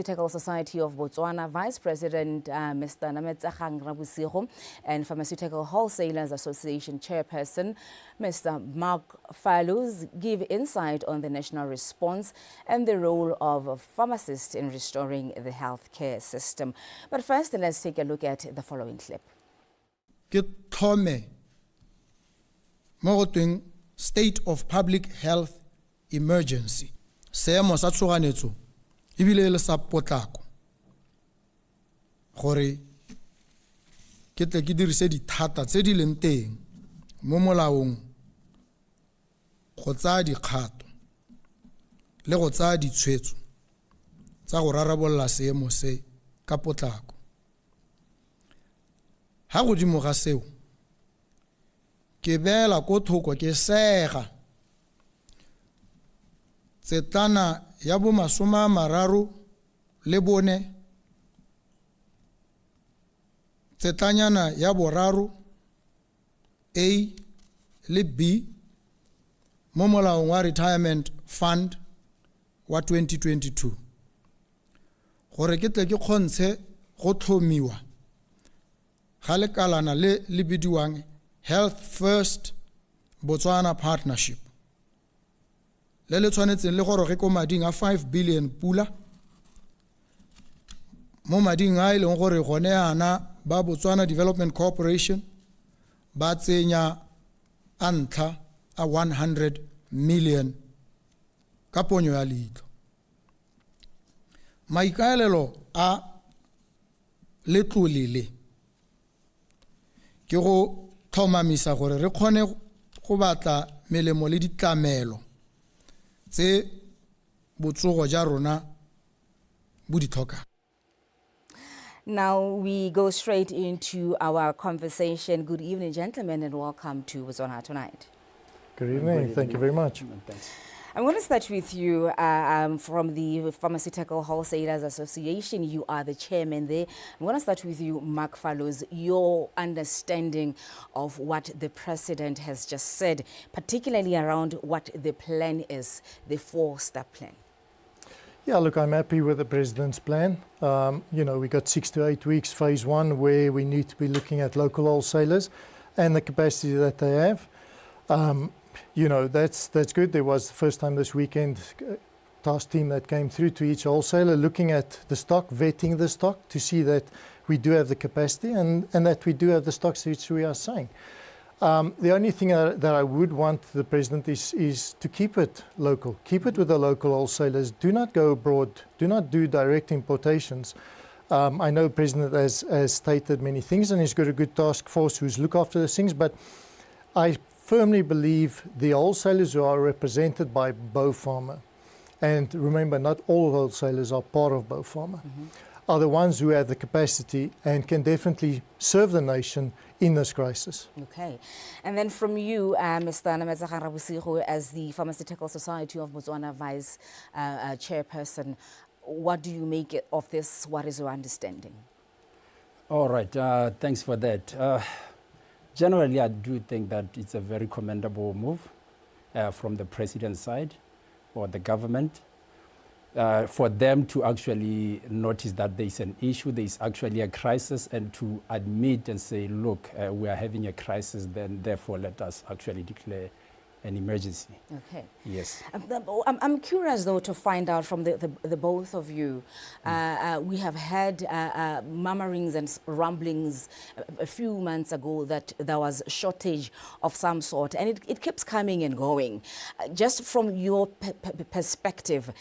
Pharmaceutical Society of Botswana Vice President Mr. Dikgang and Pharmaceutical Wholesalers Association Chairperson Mr. Mark Falus give insight on the national response and the role of pharmacists in restoring the healthcare system. But first, let's take a look at the following clip. TEME mo doing state of public health emergency. Seemo sa tsoganetso ebile le sa potlako gore ke tle ke dirise dithata tse di leng teng mo molaong go tsaya dikgato le go tsaya ditshwetso tsa go rarabolla seemo se ka potlako. Ha godimo ga seo ke bela ko thoko ke sega tsetlana ya bo 34 tsetlanyana ya boraro A le B mo molaong wa retirement fund wa 2022 gore ke tle ke kgontshe go tlhomiwa ga lekalana le bidiwang Health First Botswana Partnership le tshwanetseng le gore re ko mading a 5 billion pula mo mading a ileng gore gone ana ba Botswana Development Corporation ba tsenya antla a 100 million ka ponyo ya leitlo. Maikaelelo a letlole ke go tlhomamisa gore re kgone go batla melemo le ditlamelo tse botsogo ja rona bo di tlhoka. Now we go straight into our conversation. Good evening, gentlemen, and welcome to Botswana Tonight. Good evening. Thank you very much. Thanks. I'm going to start with you from the Pharmaceutical Wholesalers Association. You are the chairman there. I'm going to start with you, Mark Falus, your understanding of what the president has just said, particularly around what the plan is, the 4-step plan. Yeah, look, I'm happy with the president's plan. You know, we got 6 to 8 weeks, phase 1, where we need to be looking at local wholesalers and the capacity that they have. You know, that's good. There was the first time this weekend task team that came through to each wholesaler, looking at the stock, vetting the stock to see that we do have the capacity and that we do have the stocks which we are saying. The only thing that I would want the president is to keep it local, keep it with the local wholesalers. Do not go abroad, do not do direct importations. I know the president has stated many things and he's got a good task force who's look after those things, but I firmly believe the wholesalers who are represented by BOPharma, and remember, not all wholesalers are part of BOPharma, are the ones who have the capacity and can definitely serve the nation in this crisis. Okay. And then from you, Mr. Dikgang, as the Pharmaceutical Society of Botswana Vice Chairperson, what do you make of this? What is your understanding? All right. Thanks for that. Generally, I do think that it's a very commendable move from the president's side or the government for them to actually notice that there's an issue, there's actually a crisis, and to admit and say, look, we are having a crisis, then therefore let us actually declare an emergency. Okay. Yes. I'm curious, though, to find out from the both of you. We have had murmurings and rumblings a few months ago that there was a shortage of some sort, and it keeps coming and going. Just from your perspective,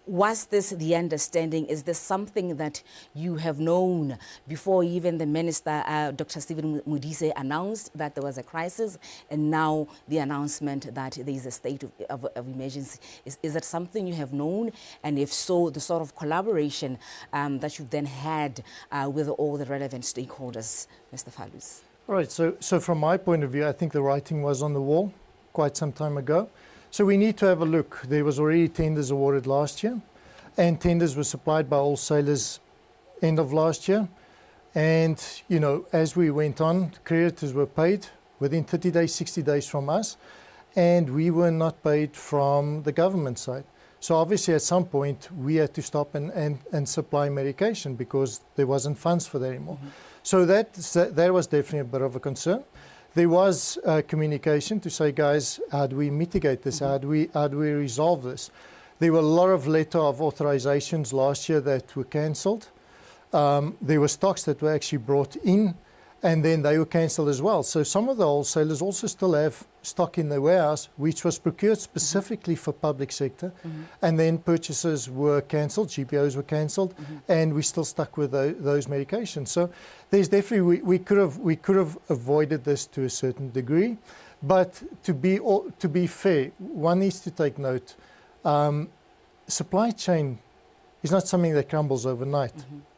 was this the understanding? Is this something that you have known before even the minister, Dr. Stephen Modise, announced that there was a crisis, and now the announcement that there is a state of emergency? Is that something you have known? And if so, the sort of collaboration that you've then had with all the relevant stakeholders, Mr. Falus? All right, so from my point of view, I think the writing was on the wall quite some time ago. So we need to have a look. There was already tenders awarded last year, and tenders were supplied by wholesalers end of last year. And, you know, as we went on, creditors were paid within 30 days, 60 days from us, and we were not paid from the government side. So obviously at some point we had to stop and supply medication because there wasn't funds for that anymore. So that was definitely a bit of a concern. There was communication to say, guys, how do we mitigate this? How do we resolve this? There were a lot of letter of authorizations last year that were cancelled. There were stocks that were actually brought in, and then they were cancelled as well. So some of the wholesalers also still have stock in their warehouse, which was procured specifically for public sector, and then purchases were cancelled, GPOs were cancelled, and we still stuck with those medications. So there's definitely, we could have avoided this to a certain degree, but to be fair, one needs to take note. Supply chain is not something that crumbles overnight.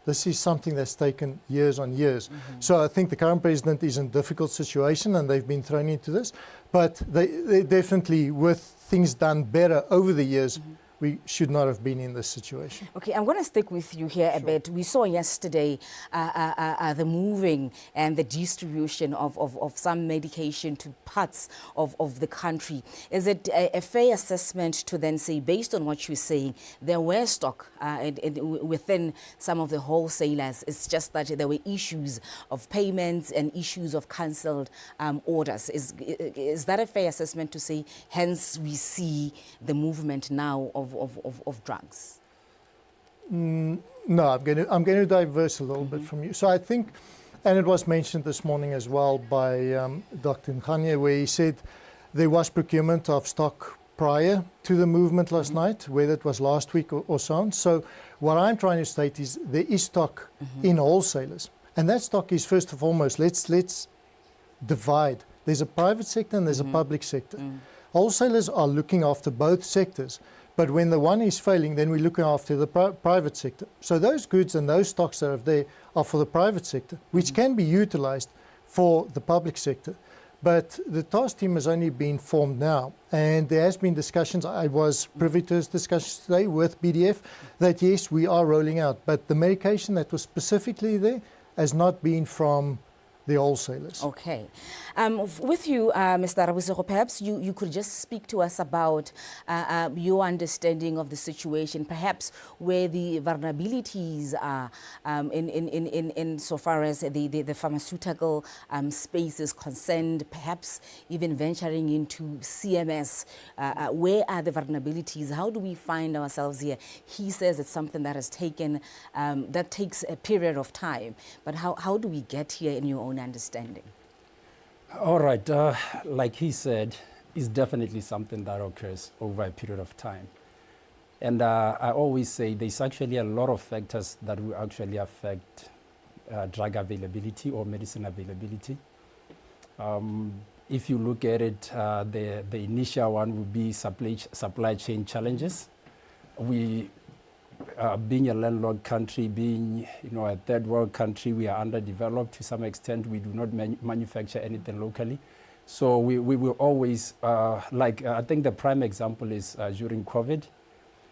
This is something that's taken years on years. So I think the current president is in a difficult situation and they've been thrown into this. But they definitely, with things done better over the years, we should not have been in this situation. Okay, I'm going to stick with you here a bit. We saw yesterday the moving and the distribution of some medication to parts of the country. Is it a fair assessment to then say, based on what you're saying, there were stock within some of the wholesalers? It's just that there were issues of payments and issues of cancelled orders. Is that a fair assessment to say, hence we see the movement now of drugs? No, I'm going to diverse a little bit from you. So I think, and it was mentioned this morning as well by Dr. Nkanye, where he said there was procurement of stock prior to the movement last night, whether it was last week or so on. So what I'm trying to state is there is stock in wholesalers, and that stock is, first and foremost, let's divide. There's a private sector and there's a public sector. Wholesalers are looking after both sectors. But when the one is failing, then we're looking after the private sector. So those goods and those stocks that are there are for the private sector, which can be utilized for the public sector. But the task team has only been formed now, and there has been discussions. I was privy to those discussions today with BDF that yes, we are rolling out, but the medication that was specifically there has not been from the wholesalers. Okay. With you, Mr. Rabusego, perhaps you could just speak to us about your understanding of the situation, perhaps where the vulnerabilities are in so far as the pharmaceutical space is concerned, perhaps even venturing into CMS. Where are the vulnerabilities? How do we find ourselves here? He says it's something that has taken, that takes a period of time, but how do we get here in your own understanding? All right, like he said, it's definitely something that occurs over a period of time. And I always say there's actually a lot of factors that will actually affect drug availability or medicine availability. If you look at it, the initial one would be supply chain challenges. We being a landlocked country, being a third world country, we are underdeveloped to some extent. We do not manufacture anything locally. So we will always, I think the prime example is during COVID,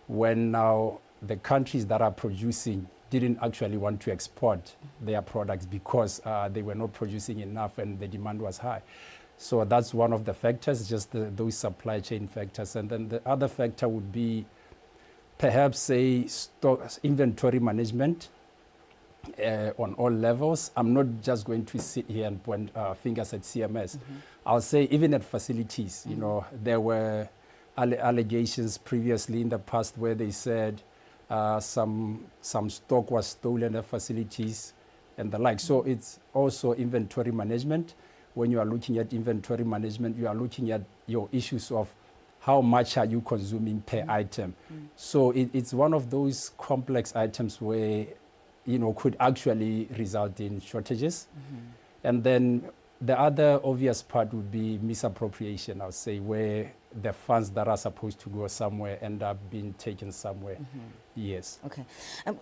when now the countries that are producing didn't actually want to export their products because they were not producing enough and the demand was high. So that's one of the factors, just those supply chain factors. And then the other factor would be perhaps say inventory management on all levels. I'm not just going to sit here and point fingers at CMS. I'll say even at facilities, there were allegations previously in the past where they said some stock was stolen at facilities and the like. So it's also inventory management. When you are looking at inventory management, you are looking at your issues of how much are you consuming per item. So it's one of those complex items where, could actually result in shortages. And then the other obvious part would be misappropriation, I would say, where the funds that are supposed to go somewhere end up being taken somewhere Yes. Okay.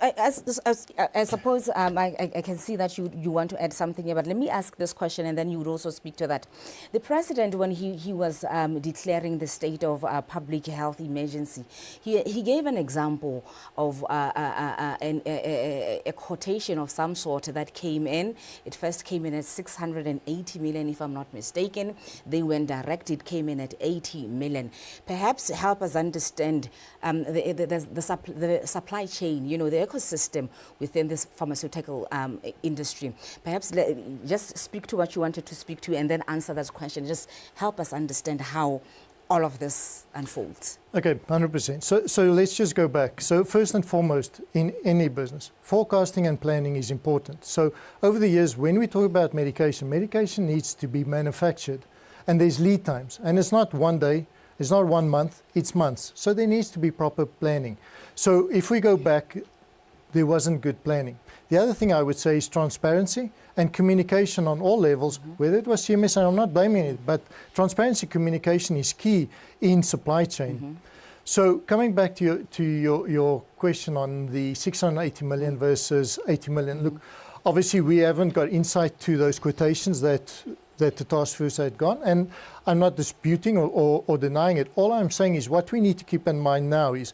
I suppose I can see that you want to add something here, but let me ask this question and then you would also speak to that. The president, when he was declaring the state of public health emergency, he gave an example of a quotation of some sort that came in. It first came in at 680 million, if I'm not mistaken. Then when direct, it came in at 80 million. Perhaps help us understand the supply chain, you know, the ecosystem within this pharmaceutical industry. Perhaps just speak to what you wanted to speak to and then answer that question. Just help us understand how all of this unfolds. Okay, 100%. So let's just go back. So first and foremost, in any business, forecasting and planning is important. So over the years, when we talk about medication needs to be manufactured, and there's lead times, and it's not one day, it's not 1 month, it's months. So there needs to be proper planning. So if we go back, there wasn't good planning. The other thing I would say is transparency and communication on all levels, whether it was CMS, and I'm not blaming it, but transparency communication is key in supply chain. So coming back to your question on the 680 million versus 80 million, look, obviously we haven't got insight to those quotations that the task force had gone, and I'm not disputing or denying it. All I'm saying is what we need to keep in mind now is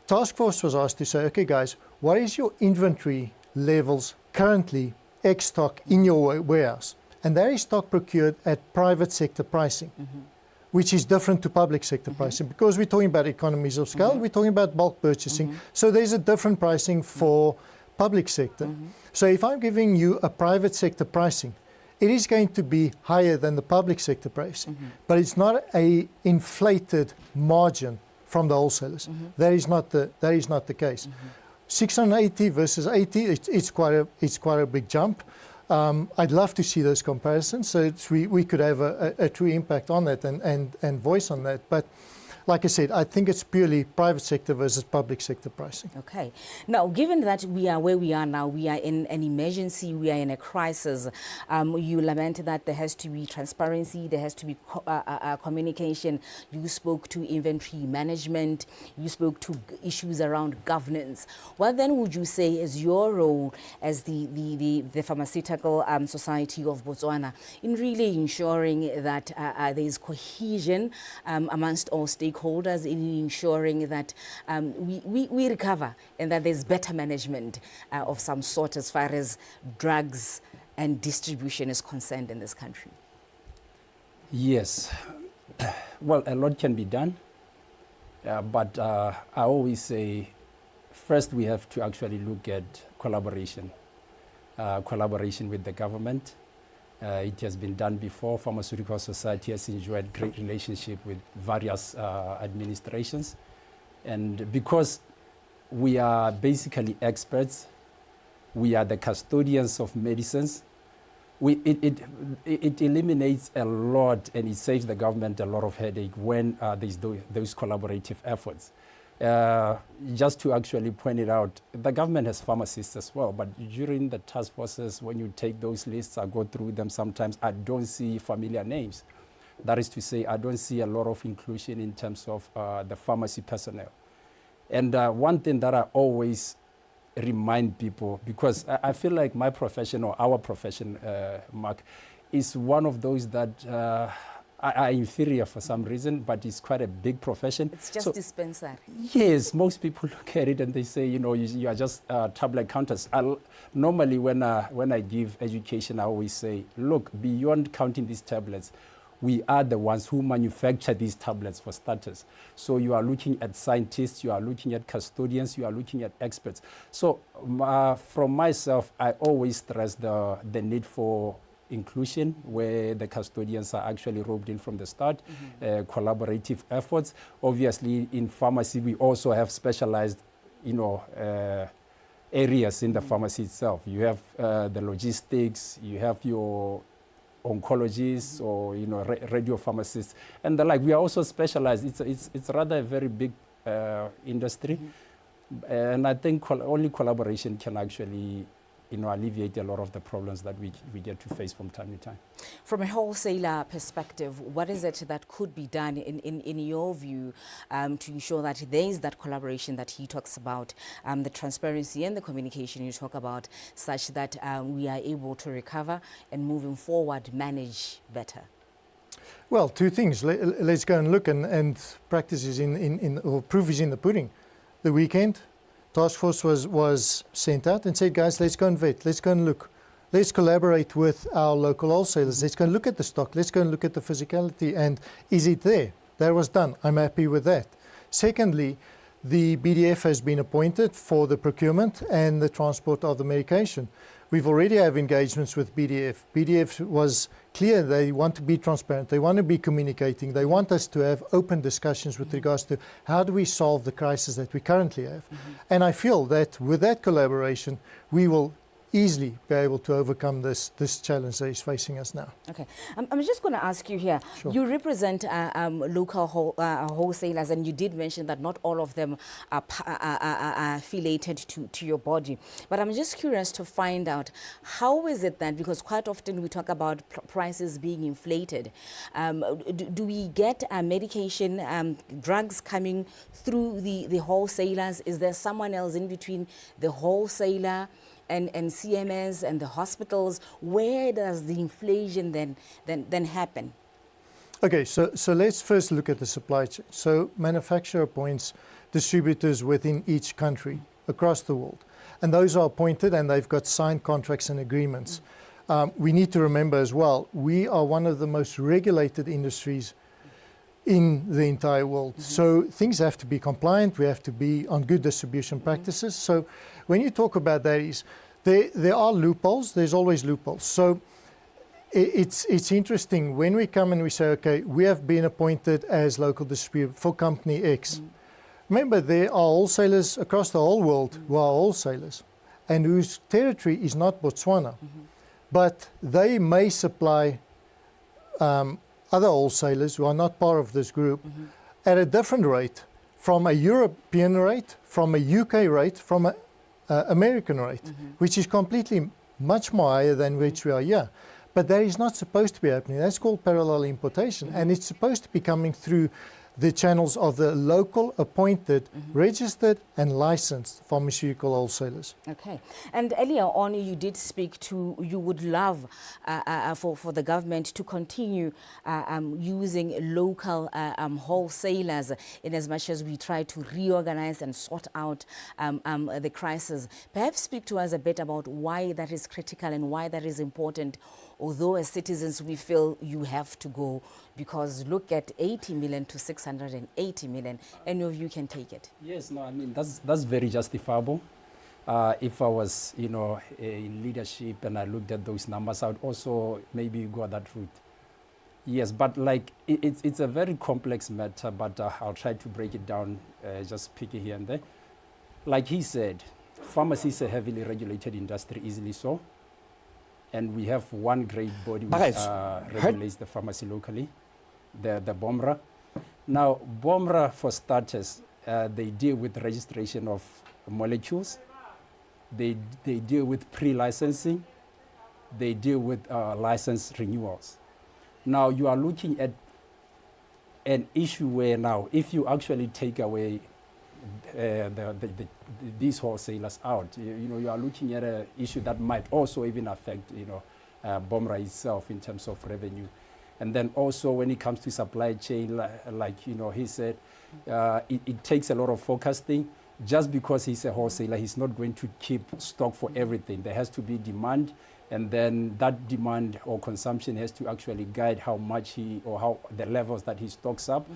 task force was asked to say, okay guys, what is your inventory levels currently X stock in your warehouse? And that is stock procured at private sector pricing, which is different to public sector pricing, because we're talking about economies of scale, we're talking about bulk purchasing. So there's a different pricing for public sector. So if I'm giving you a private sector pricing, it is going to be higher than the public sector pricing, but it's not a inflated margin from the wholesalers. That is not the case. 680 versus 80, it's quite a big jump. I'd love to see those comparisons, so we could have a true impact on that and voice on that. But like I said, I think it's purely private sector versus public sector pricing. Okay. Now, given that we are where we are now, we are in an emergency, we are in a crisis, you lament that there has to be transparency, there has to be communication. You spoke to inventory management, you spoke to issues around governance. What then would you say is your role as the Pharmaceutical Society of Botswana in really ensuring that there is cohesion amongst all stakeholders, in ensuring that we recover and that there's better management of some sort as far as drugs and distribution is concerned in this country? Yes. Well, a lot can be done, but I always say, first we have to actually look at collaboration with the government. It has been done before. Pharmaceutical Society has enjoyed great relationship with various administrations. And because we are basically experts, we are the custodians of medicines, it eliminates a lot and it saves the government a lot of headache when there's those collaborative efforts. Just to actually point it out, the government has pharmacists as well, but during the task forces, when you take those lists, I go through them sometimes, I don't see familiar names. That is to say, I don't see a lot of inclusion in terms of the pharmacy personnel. And one thing that I always remind people, because I feel like my profession or our profession, Mark, is one of those that are inferior for some reason, but it's quite a big profession. It's just dispensary. Yes, most people look at it and they say, you know, you are just tablet counters. Normally, when I give education, I always say, look, beyond counting these tablets, we are the ones who manufacture these tablets for starters. So you are looking at scientists, you are looking at custodians, you are looking at experts. So from myself, I always stress the need for inclusion, where the custodians are actually roped in from the start, collaborative efforts. Obviously, in pharmacy, we also have specialized, you know, areas in the pharmacy itself. You have the logistics, you have your oncologists or, you know, radio pharmacists, and the like. We are also specialized. It's rather a very big industry, and I think only collaboration can actually alleviate a lot of the problems that we get to face from time to time. From a wholesaler perspective, what is it that could be done in your view to ensure that there is that collaboration that he talks about, the transparency and the communication you talk about, such that we are able to recover and moving forward manage better? Well, two things. Let's go and look, and practice is or proof is in the pudding. The weekend, task force was sent out and said, guys, let's go and vet, let's go and look. Let's collaborate with our local wholesalers. Let's go and look at the stock. Let's go and look at the physicality. And is it there? That was done. I'm happy with that. Secondly, the BDF has been appointed for the procurement and the transport of the medication. We've already have engagements with BDF. BDF was clear they want to be transparent. They want to be communicating. They want us to have open discussions with regards to how do we solve the crisis that we currently have. And I feel that with that collaboration, we will easily be able to overcome this challenge that is facing us now. Okay, I'm just going to ask you here. Sure. You represent local wholesalers, and you did mention that not all of them are affiliated to your body. But I'm just curious to find out, how is it that, because quite often we talk about prices being inflated, do we get medication, drugs coming through the wholesalers? Is there someone else in between the wholesaler and CMS and the hospitals? Where does the inflation then happen? Okay, so let's first look at the supply chain. So manufacturer appoints distributors within each country across the world. And those are appointed and they've got signed contracts and agreements. We need to remember as well, we are one of the most regulated industries in the entire world. So things have to be compliant, we have to be on good distribution practices. So when you talk about that, is there are loopholes, there's always loopholes. So it's interesting when we come and we say, okay, we have been appointed as local distributor for company X. Remember, there are wholesalers across the whole world who are wholesalers and whose territory is not Botswana, but they may supply other wholesalers who are not part of this group at a different rate, from a European rate, from a UK rate, from an American rate, which is completely much more higher than which we are here. But that is not supposed to be happening. That's called parallel importation, and it's supposed to be coming through the channels of the local appointed, registered and licensed pharmaceutical wholesalers. Okay. And earlier on, you did speak to, you would love for the government to continue using local wholesalers in as much as we try to reorganize and sort out the crisis. Perhaps speak to us a bit about why that is critical and why that is important, although as citizens we feel you have to go, because look at 80 million to 680 million. Any of you can take it. Yes, no, I mean, that's very justifiable. If I was, in leadership and I looked at those numbers, I would also maybe go that route. Yes, but like, it's a very complex matter, but I'll try to break it down, just pick it here and there. Like he said, pharmacy is a heavily regulated industry, easily so. And we have one great body which regulates the pharmacy locally, the BOMRA. Now, BOMRA, for starters, they deal with registration of molecules. They deal with pre-licensing. They deal with license renewals. Now, you are looking at an issue where now, if you actually take away these wholesalers out, you are looking at an issue that might also even affect, BOMRA itself in terms of revenue. And then also when it comes to supply chain, like he said, it takes a lot of forecasting. Just because he's a wholesaler, he's not going to keep stock for everything. There has to be demand, and then that demand or consumption has to actually guide how much how the levels that he stocks up.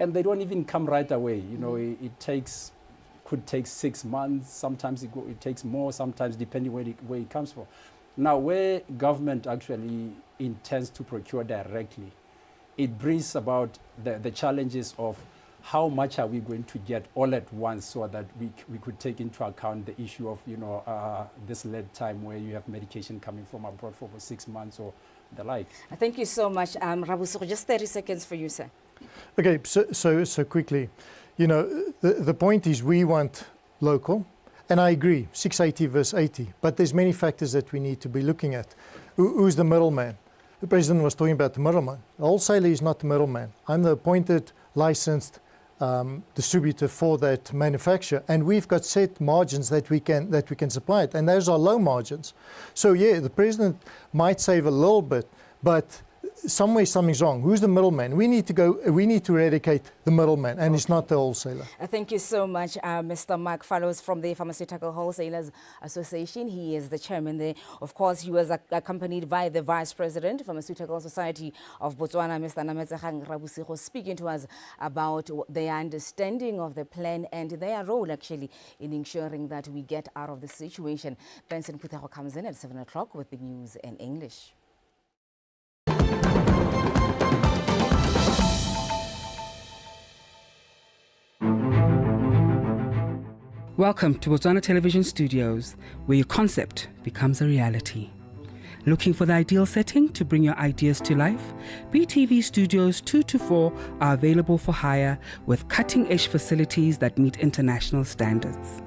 And they don't even come right away. It could take 6 months. Sometimes it takes more. Sometimes depending where it comes from. Now, where government actually intends to procure directly, it brings about the challenges of how much are we going to get all at once, so that we could take into account the issue of this lead time where you have medication coming from abroad for 6 months or the like. Thank you so much, Rabuso. Just 30 seconds for you, sir. Okay, so quickly, the point is we want local, And I agree, 680 versus 80. But there's many factors that we need to be looking at. Who's the middleman? The President was talking about the middleman. The wholesaler is not the middleman. I'm the appointed, licensed distributor for that manufacturer, and we've got set margins that we can supply it, and those are low margins. So yeah, the President might save a little bit, but somewhere something's wrong. Who's the middleman? We need to eradicate the middleman, and it's not the wholesaler. Thank you so much, Mr. Mark Fallows from the Pharmaceutical Wholesalers Association. He is the chairman there. Of course, he was accompanied by the Vice President, Pharmaceutical Society of Botswana, Mr. Dikgang Rabusigo, speaking to us about their understanding of the plan and their role, actually, in ensuring that we get out of the situation. Benson Putero comes in at 7 o'clock with the news in English. Welcome to Botswana Television Studios, where your concept becomes a reality. Looking for the ideal setting to bring your ideas to life? BTV Studios 2 to 4 are available for hire with cutting-edge facilities that meet international standards.